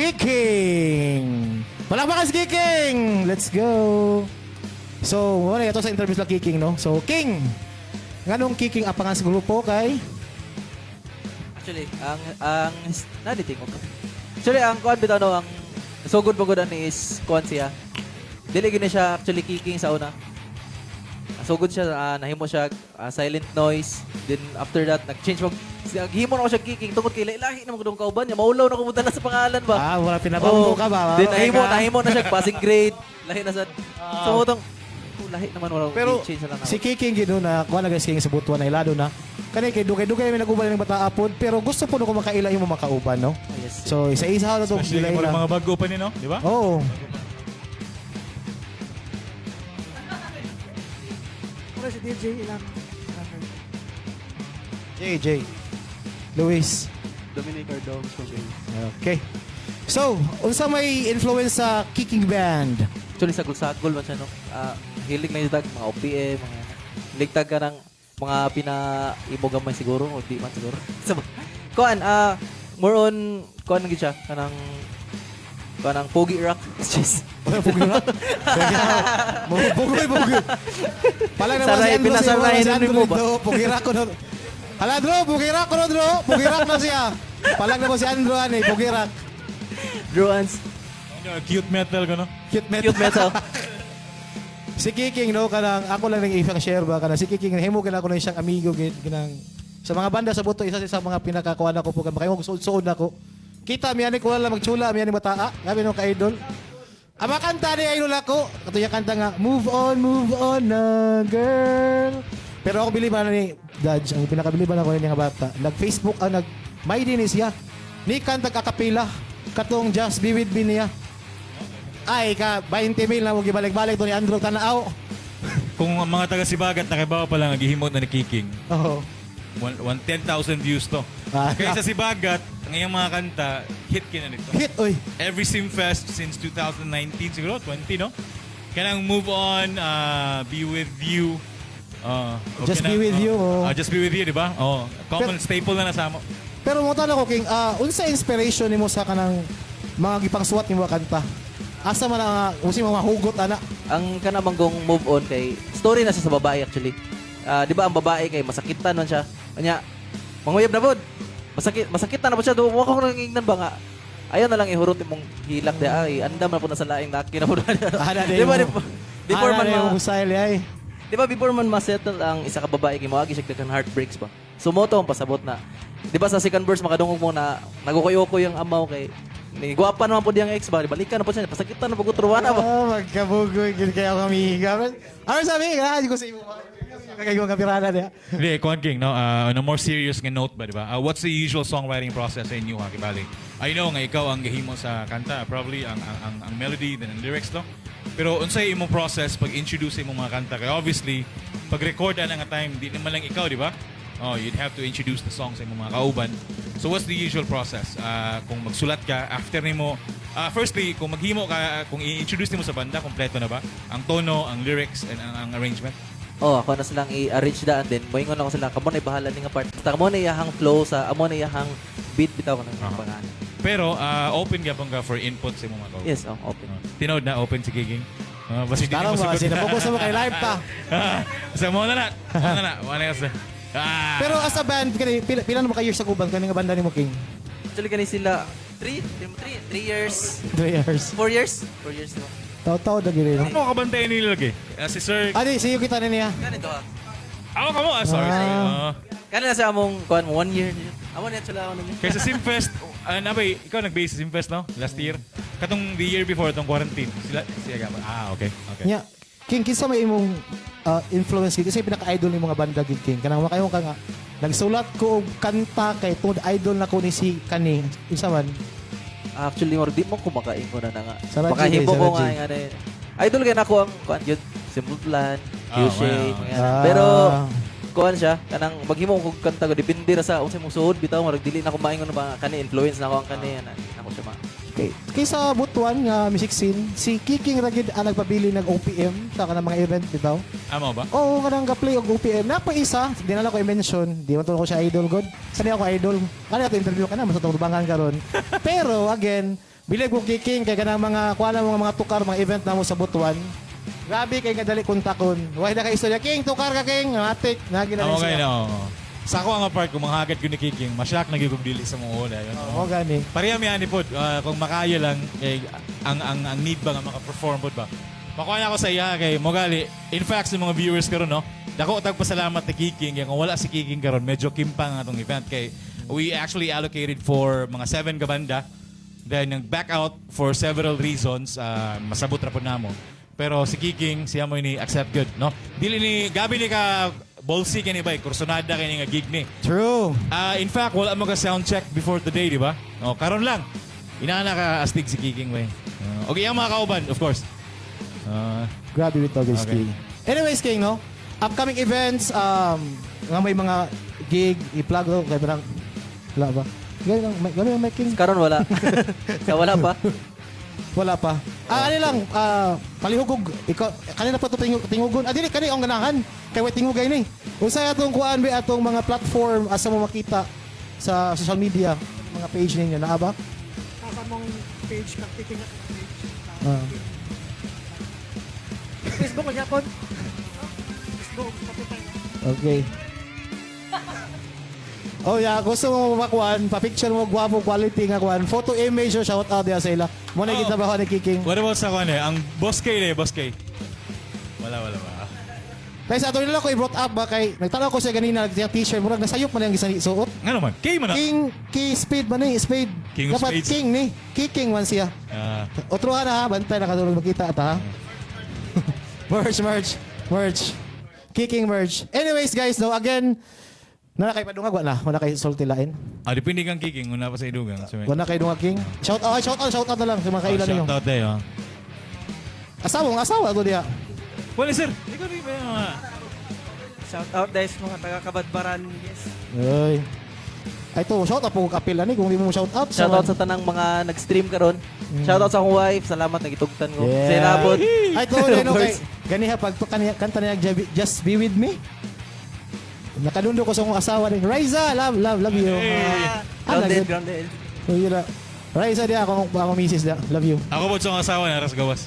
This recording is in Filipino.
Kiking! Palakpakan si Kiking! Let's go! So, wala ito sa interview sa Kiking, no? So, King! Nganong Kiking apangan sa grupo kay? Actually, naditing ko. Actually, ang kuan bitaw no, ang sugod pagodan is kuan siya. Dili gini siya actually kicking sa una. Sugod siya, nahimo siya silent noise. Then after that, nag-change naghimo na ako siya kicking tungod kay lahi na magdong kauban niya. Maulaw na kumunta na sa pangalan ba? Wala pinabambo ka ba? Then nahimo na siya passing grade. Lahi na sa. So utong lahi naman wala pero change na lang. si Kiking gino na kuha na guys King sa butuan na ilado na. Kani kay dugay-dugay may naguban ng bata apod pero gusto po ko makaila yung mga kauban no. Yes. So isa-isa na to Especially gilay mga na. bago pa ni, no? Di ba? Oo. Mura si DJ ilang JJ. Luis. Dominic Ardoms from Bay. Okay. So, unsa may influence sa Kiking Band? Actually, sagol-sagol man siya, no? Hilig na yung tag, mga OPM, mga hiligtag ka ng mga pina-imugamay siguro, o di man siguro. So, kuan, more on, kuan naging siya, kanang pogi rock. Just. Pugi na. Pugi. Palang naman si Saray, Andrew. pinasarayin na mo ba? Pugi rock ko na. Hala, Drew. Pugi rock ko na, Drew. Pugi rock na siya. Palang naman si Andrew, Pugi rock. Druans. Cute metal ka, no? Cute metal. Cute metal. Si Kiking, no, kanang ako lang nang ifang share ba, kanang si Kiking, himo ka na ako na siyang amigo, kanang sa mga banda sa buto, isa sa mga pinakakuha na ko po, kayo suod na ko. Kita, miyani ko lang magtsula, miyani mataa, gabi nung ka-idol. Ang mga kanta ni idol ako, ito yung kanta nga, move on na, girl. Pero ako biliban na ni Dodge, ang pinakabiliban ako niya nga bata, nag-Facebook, may dinis siya, ni kanta kakapila, katong Just Be With Me niya. Ay, 20 mil na mo gibalik-balik to ni Andrew Tanao. Kung ang mga taga-Sibagat nakibawa pa lang naghihimot na ni Kiking, Oo. 10,000 views to. Kaya sa Sibagat, ang iyang mga kanta, hit kina nito. Hit, oy. Every Simfest since 2019 siguro, 20, no? Kanang Move On, Be With You. Just Be With You, oh. Just Be With You, di ba? Common staple na nasamo. Pero mo tanong ko, King, unsa inspiration nimo sa kanang mga gipangsuwat nimo kanta? Asa man ang mga hugot, ana? Ang kanamanggong move on kay, story na siya sa babae actually. Di ba ang babae kay masakitan man siya. Kanya, manguyab na bod. Masakitan na ba siya? Huwag ko nangingnan ba nga? Ayaw na lang ihurot mong hilak di ay andam na po na sa laing laki na po. Di ba before man ma-settle ang isa ka babae kay moagi siya kan heartbreaks ba. Sumoto ang pasabot na. Di ba sa second verse makadungog mo na nagukuyo-ko yung amaw kay ni guwapa naman po diyang ex ba. Balikan na po siya. Pasakitan na po gutruwa na ba. Magkabugoy, kaya kami higa. Ano sabi ka? Hindi ko sa imo. Kagayong kapirana niya. Hindi, Kwan King, no? On a more serious nga note ba, di ba? What's the usual songwriting process sa inyo, Kibali? I know nga ikaw ang gahimo sa kanta, probably ang melody, then ang lyrics, no? Pero unsay imong process pag introduce imong mga kanta? Kaya obviously, pag record na nga time, di naman lang ikaw, di ba? You'd have to introduce the song sa imong mga kauban. So what's the usual process? Kung magsulat ka, after nimo, firstly, kung maghimo ka, kung i-introduce nimo sa banda, kompleto na ba? Ang tono, ang lyrics, and ang arrangement? Ako na silang i-arrange daan din. Moingon ako sila, kamo na ibahala ni nga part. Basta kamo na iyahang flow sa, amo na iyahang beat bitaw ko ng pangalan. Pero open ka bang for input sa mga kauban? Yes, open. Tinawad na, open si Giging. Basta hindi Tara mo mo, sagot. sinapokus mo kay live ta. Sa mo na. Wala kasi. Pero as a band, pila na mo ka years sa kubang kaning nga banda nimo, King? Actually, kani sila 3 years. 3 years. 4 years? 4 years no. Taw-taw na gini. No? Ano kabantayan nila lagi? Si Sir... Adi, siyo kita na niya. Ganito Ako ka mo? Sorry. Kani na sa among 1 year. Amo na sila ako na niya. Kaya sa Simfest, nabay, ikaw nag-base sa Simfest, no? Last year. Katong the year before, itong quarantine. Siya ba? Okay. Nya, King, kinsa may imong influence kasi pinaka-idol ni mga banda gid, King. Kanang makayo ka nga nagsulat ko og kanta kay tod idol na ko ni si kani. Isa man. Actually, or di mo kumakain ko na nga. Sa Raji, Makahimo sa ko Raji. nga rin. Idol kaya na ako ang kuan yun. Simple Plan, Q-Shade, wow. mga yan. Pero, kuan siya, kanang maghimo ko kanta ko, depende ra sa unsay mong suod, bitaw, marag dili na ko maingon na ba, kani, influence na ako ang kani, ako siya ma. Okay. Kaysa butuan nga music scene, si Kiking Ragid ang nagpabili ng OPM sa kanang mga event bitaw. Amo ba? Oo, kanang ga-play og OPM. Napa isa, di na lang ko i-mention. Di man ko siya idol god. Sani ako idol. Kani ato interview ka na, mas tubangan ka ron. Pero again, Bilig ko kiking kay kanang mga kuha na mga tukar mga event na mo sa Butuan. Grabe kay nga dali kontakon. Why na kay istorya king tukar ka king matik nagi na Amo siya. kayo na. Sa ako ang part, kung manghagad ko ni Kiking, masyak na gyud dili sa mga una. Yun, Oo gani. Pareha mi ani pod, kung makaya lang kay ang need ba nga maka-perform pod ba. Makuha na ako sa iya kay Mogali. In fact, sa mga viewers karon no, dako tag pasalamat ni Kiking kay kung wala si Kiking karon, medyo kimpang atong event kay we actually allocated for mga 7 ka banda. Then nag-back out for several reasons, masabot ra pod namo. Pero si Kiking, siya mo ni accept good, no? Dili ni gabi ni ka ballsy kani ba, kursunada kani nga gig ni. True. In fact, wala mo ka sound check before today, di ba? O, karon lang. Inaana ka astig si Kiking, way. Okay, ang mga kauban, of course. Grabe with guys Okay. king. Anyways king no. Upcoming events nga may mga gig i-plug ko kay parang wala ba? Gani lang may king. Karon wala. Sa wala pa. Wala pa. Ano lang, palihugog. Ikaw, kanina pa ito tingugon. Dili, kanina ang ganahan. Kaya way tingugay ni. Usay atong kuhaan ba atong mga platform asa mo makita sa social media, mga page ninyo. Naa ba? Nasa mong page, kiking at page. Ah. Facebook ko Japon. Facebook, kapitay. Okay. Oh yeah, gusto mo makuhaan, pa-picture mo, guwapo, quality nga kuhaan. Photo image, shout out diya sa ila. Mo na kita ba ni Kiking? What about sa kanya? Ang Boss K, Boss K. Wala ba? Kaya sa ato nila ko i-brought up ba kay nagtanaw ko siya ganina yung t-shirt murag nasayop man yung gisang suot. Nga naman, K man na. King Speed man ni, Spade. King of Dapat Spades. King ni, Kiking man siya. Otruhan na ha, bantay nakatulog makita ata ha. merch. Kicking merch. Anyways guys, no, again, na kay padungag wala, wala kay sulti lain. Depende kang Kiking, una pa sa idugang. Wala kay dungag King. Shout out na lang sa mga kailan ninyo. Shout out tayo. Asawa to diya. Wala sir, ikaw rin ba yung mga... Shout out guys mga taga Kabadbaran. Yes. Ay. Ay to, shout out po kapil ani kung di mo shout out. Shoutout sa tanang mga nag-stream karon. Shoutout sa akong wife. Salamat nagitugtan ko. Yeah. Sa inabot. Ay to, no kay ganiha pag to kaniya kanta niya Just Be With Me. Nakadundo ko sa akong asawa ni Riza, love you. Grounded, grounded. So yun na. Riza dia ako misis dia. Love you. Ako po sa asawa na, Ras Gawas.